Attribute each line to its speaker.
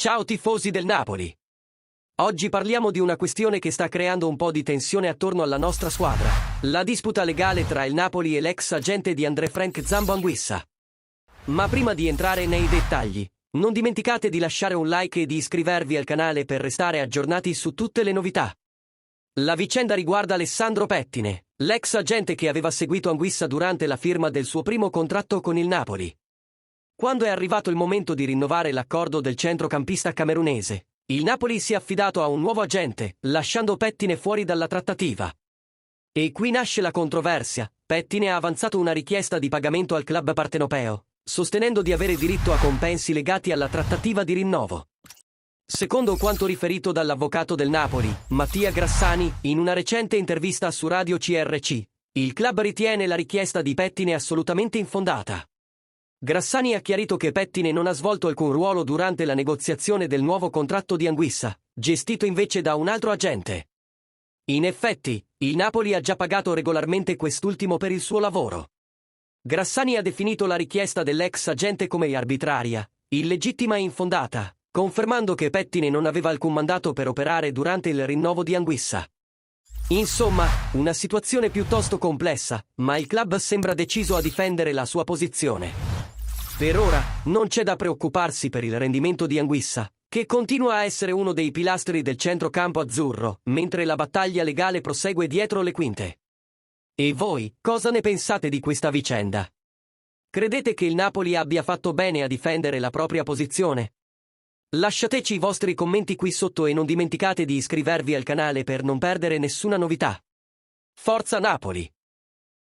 Speaker 1: Ciao tifosi del Napoli! Oggi parliamo di una questione che sta creando un po' di tensione attorno alla nostra squadra. La disputa legale tra il Napoli e l'ex agente di André Frank Zambo Anguissa. Ma prima di entrare nei dettagli, non dimenticate di lasciare un like e di iscrivervi al canale per restare aggiornati su tutte le novità. La vicenda riguarda Alessandro Pettine, l'ex agente che aveva seguito Anguissa durante la firma del suo primo contratto con il Napoli. Quando è arrivato il momento di rinnovare l'accordo del centrocampista camerunese, il Napoli si è affidato a un nuovo agente, lasciando Pettine fuori dalla trattativa. E qui nasce la controversia. Pettine ha avanzato una richiesta di pagamento al club partenopeo, sostenendo di avere diritto a compensi legati alla trattativa di rinnovo. Secondo quanto riferito dall'avvocato del Napoli, Mattia Grassani, in una recente intervista su Radio CRC, il club ritiene la richiesta di Pettine assolutamente infondata. Grassani ha chiarito che Pettine non ha svolto alcun ruolo durante la negoziazione del nuovo contratto di Anguissa, gestito invece da un altro agente. In effetti, il Napoli ha già pagato regolarmente quest'ultimo per il suo lavoro. Grassani ha definito la richiesta dell'ex agente come arbitraria, illegittima e infondata, confermando che Pettine non aveva alcun mandato per operare durante il rinnovo di Anguissa. Insomma, una situazione piuttosto complessa, ma il club sembra deciso a difendere la sua posizione. Per ora, non c'è da preoccuparsi per il rendimento di Anguissa, che continua a essere uno dei pilastri del centrocampo azzurro, mentre la battaglia legale prosegue dietro le quinte. E voi, cosa ne pensate di questa vicenda? Credete che il Napoli abbia fatto bene a difendere la propria posizione? Lasciateci i vostri commenti qui sotto e non dimenticate di iscrivervi al canale per non perdere nessuna novità. Forza Napoli!